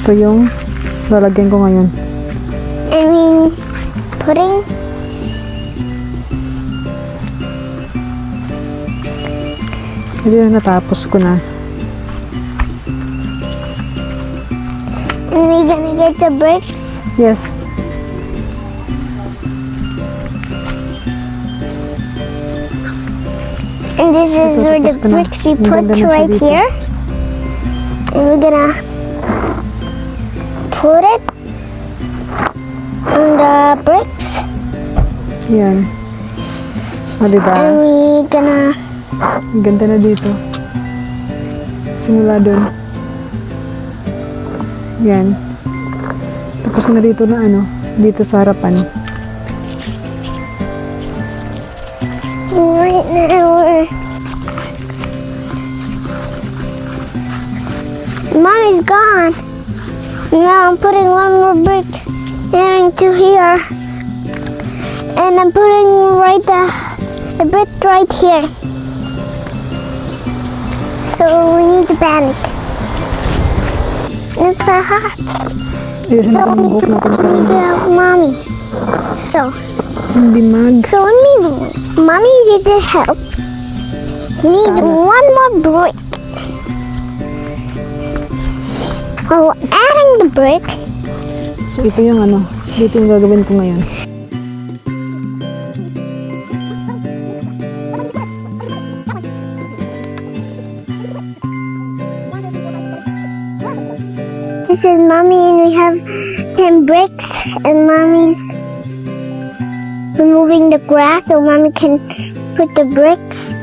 Ito yung lalagyan ko ngayon. Pudding. Ito yung natapos ko na. And we're gonna get the bricks. Yes. And this is Ito, where tapos the ko na. bricks we Ang put ganda na siya right dito. here. And we're gonna put it on the bricks. Yan. O, diba? And we're gonna Ang ganda na dito. Simula dun. Yan. Tapos na dito na ano, dito sa harapan. right now Mommy's gone. Now I'm putting one more brick here into here. And I'm putting the brick right here. So we need to panic. It's so hot. Ayun na So ang we buhok natin need karon. to help Mommy. So Hindi mag. Mommy needs to help. You need one more brick. Oh, adding the brick. So ito yung ano, dito yung gagawin ko ngayon. This is Mommy, and we have 10 bricks, and Mommy's removing the grass so Mommy can put the bricks.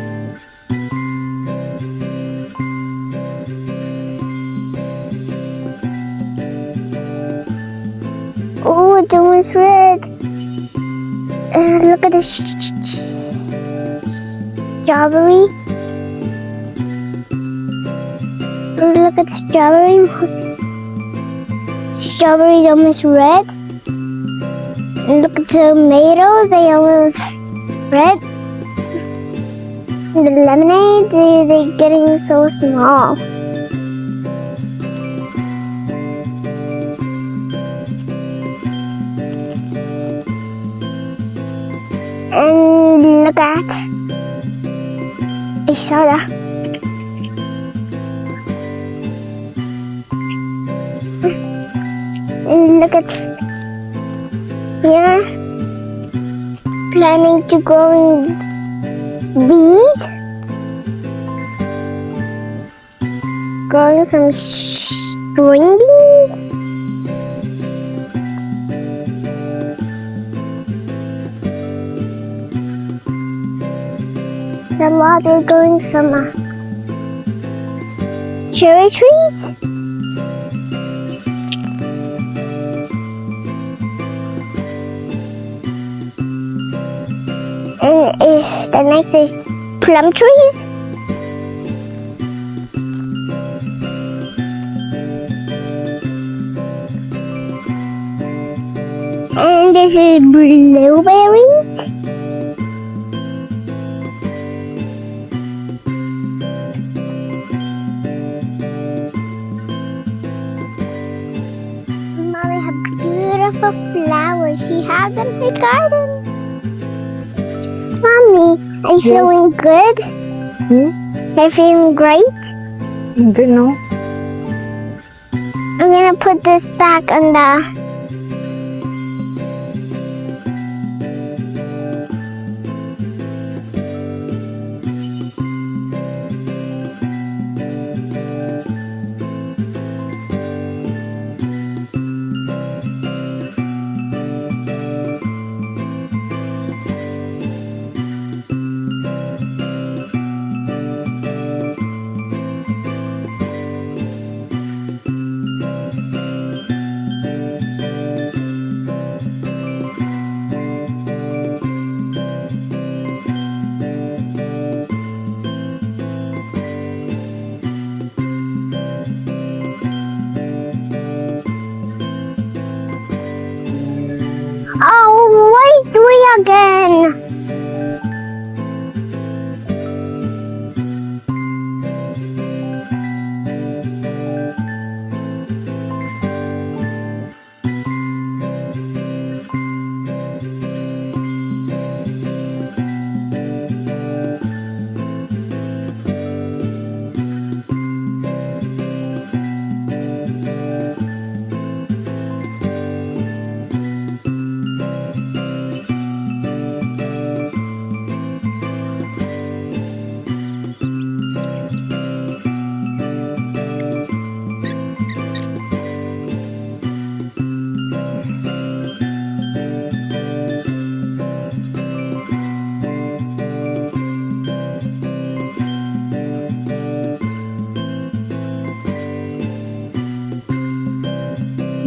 Oh, it's almost red. And look at the strawberry. Look at the strawberry. Strawberry's almost red. And look at the tomatoes, they almost red. And the lemonade, they're getting so small. And look at, I saw that. And look at here, planning to grow bees, growing some string beans. A lot are growing some cherry trees. And the next is plum trees. And this is blueberries. Mommy have beautiful flowers. She has them in her garden. Mommy, are you Yes. feeling good? Are you feeling great? Hindi, no? I'm gonna put this back on the...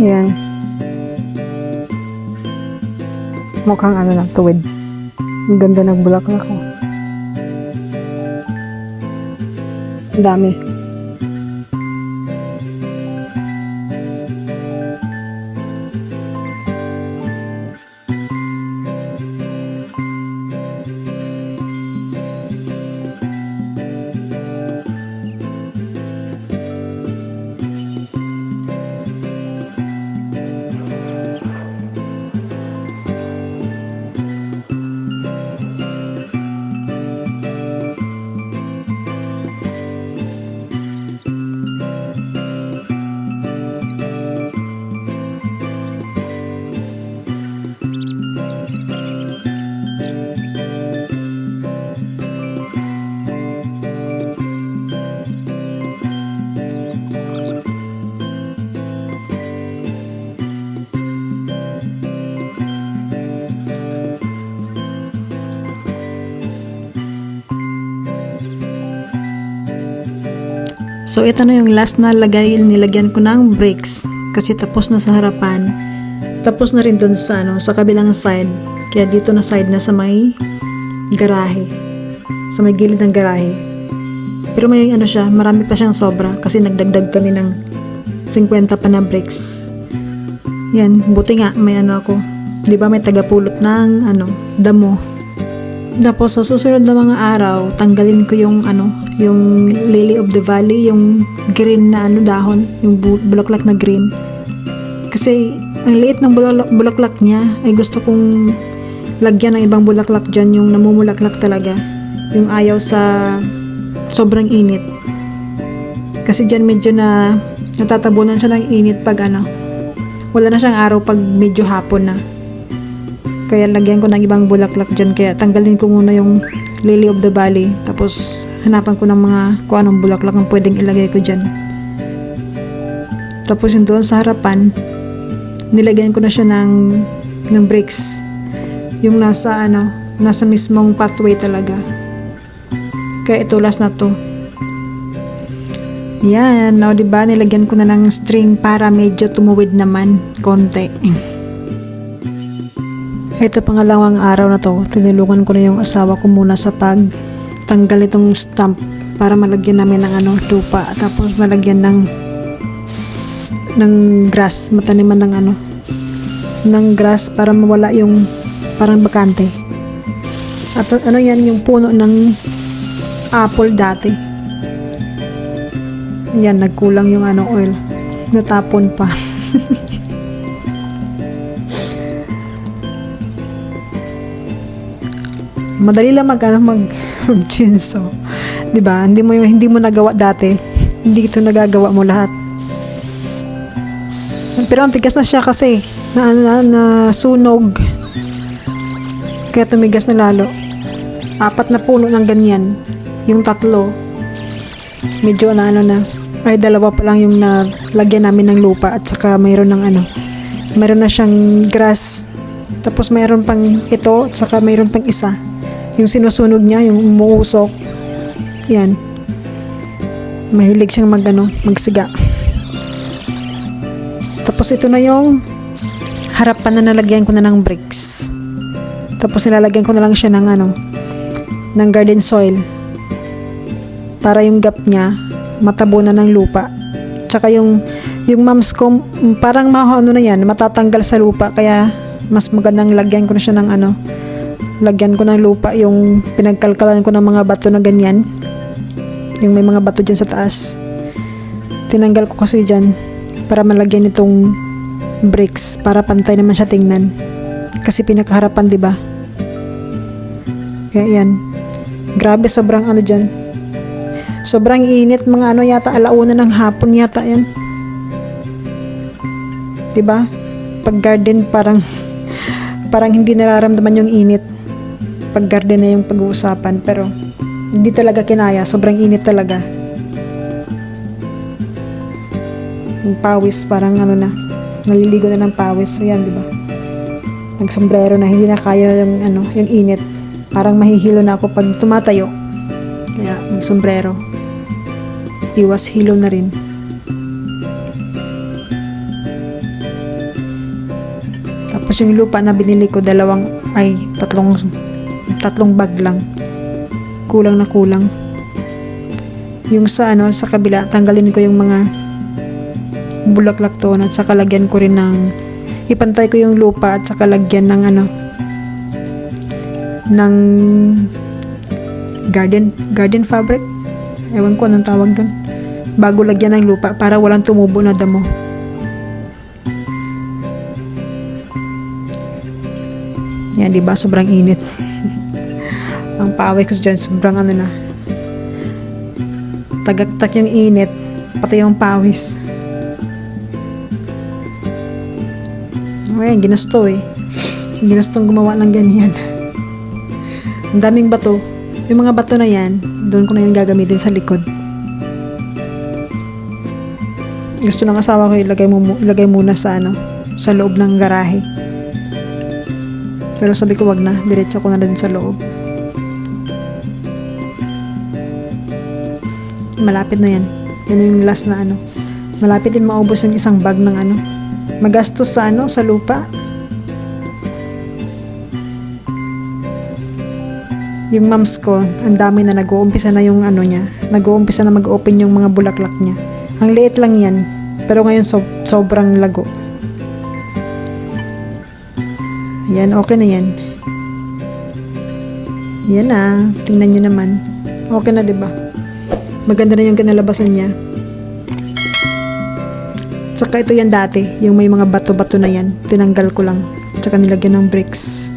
Yan. Mukhang ano na, tuwid. Ang ganda ng bulaklak ko. Ang dami. So ito na yung last na nilagyan ko ng bricks kasi tapos na sa harapan. Tapos na rin dun sa sa kabilang side. Kaya dito na side na sa may garahe. Sa may gilid ng garahe. Pero may siya, marami pa siyang sobra kasi nagdagdag kami ng 50 pa na bricks. Yan, buti nga may ako. 'Di ba may tagapulot ng damo. Tapos sa susunod na mga araw, tanggalin ko yung yung lily of the valley, yung green na dahon, yung bulaklak na green. Kasi ang liit ng bulaklak niya, ay gusto kong lagyan ng ibang bulaklak dyan, yung namumulaklak talaga. Yung ayaw sa sobrang init. Kasi dyan medyo natatabunan siya ng init pag wala na siyang araw pag medyo hapon na. Kaya lagyan ko ng ibang bulaklak dyan. Kaya tanggalin ko muna yung lily of the valley. Tapos hanapan ko ng mga kung anong bulaklak ang pwedeng ilagay ko dyan. Tapos yung doon sa harapan, nilagyan ko na siya ng bricks. Yung nasa mismong pathway talaga. Kaya ito last na to. Yan, diba nilagyan ko na ng string para medyo tumuwid naman konti. Ito pangalawang araw na to, tinulungan ko na yung asawa ko muna sa pagtanggal itong stump para malagyan namin ng lupa, tapos malagyan ng grass, mataniman ng grass para mawala yung parang bakante. At yan yung puno ng apple dati. Yan, nagkulang yung oil, natapon pa. Madali lang mag-chinso. 'Di ba? Hindi mo nagawa dati. Hindi ito nagagawa mo lahat. Pero ang tigas na siya kasi na sunog. Kaya tumigas na lalo. 4 na puno ng ganyan. Yung 3 medyo na ay 2 pa lang yung nalagyan namin ng lupa at saka mayroon na siyang grass. Tapos mayroon pang ito at saka mayroon pang isa. Yung sinusunog niya, yung umuusok. Yan. Mahilig siyang magsiga. Tapos ito na yung harapan na nalagyan ko na ng bricks. Tapos nilalagyan ko na lang siya ng garden soil. Para yung gap niya, matabunan ng lupa. Tsaka yung moms ko, parang matatanggal sa lupa. Kaya mas magandang lagyan ko na siya ng lagyan ko ng lupa, yung pinagkalkalan ko ng mga bato na ganyan, yung may mga bato dyan sa taas, tinanggal ko kasi dyan para malagyan itong bricks para pantay naman siya tingnan kasi pinakaharapan, diba? Kaya yan, grabe, sobrang dyan, sobrang init, mga yata 1:00 ng hapon yata yan, diba? Pag garden parang hindi nararamdaman yung init pag garden na yung pag-uusapan, pero hindi talaga kinaya, sobrang init talaga. Yung pawis parang naliligo na ng pawis. Ayan, di ba? Nagsombrero na, hindi na kaya yung init. Parang mahihilo na ako pag tumatayo. Kaya nagsombrero. Iwas hilo na rin. Tapos yung lupa na binili ko, tatlong bag lang. Kulang na kulang. Yung sa sa kabila, tanggalin ko yung mga bulaklak to at saka lagyan ko rin ng, ipantay ko yung lupa at saka lagyan ng ng garden fabric. Ewan ko anong tawag doon. Bago lagyan ng lupa para walang tumubo na damo. Yan, diba? Sobrang init. Ang paway ko dyan, sobrang na. Tagaktak yung init, pati yung pawis. Ayan, ginusto ginustong gumawa ng ganyan. Ang daming bato. Yung mga bato na yan, doon ko na yung gagamitin sa likod. Gusto ng asawa ko ilagay muna sa sa loob ng garahe. Pero sabi ko wag na, diretso ko na dun sa loob. Malapit na yan. Yan yung last na Malapit din maubos yung isang bag ng magastos sa sa lupa. Yung moms ko, ang dami na nag-uumpisa na yung niya. Nag-uumpisa na mag-open yung mga bulaklak niya. Ang liit lang yan. Pero ngayon sobrang lago. Yan, okay na yan. Yan na. Tingnan nyo naman. Okay na, diba? Maganda na yung kinalabasan niya. Tsaka ito yan dati. Yung may mga bato-bato na yan. Tinanggal ko lang. Tsaka nilagyan ng bricks.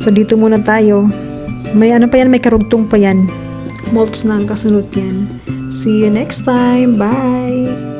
So, dito muna tayo. May pa yan? May karugtong pa yan. Molds na ang kasunod yan. See you next time. Bye!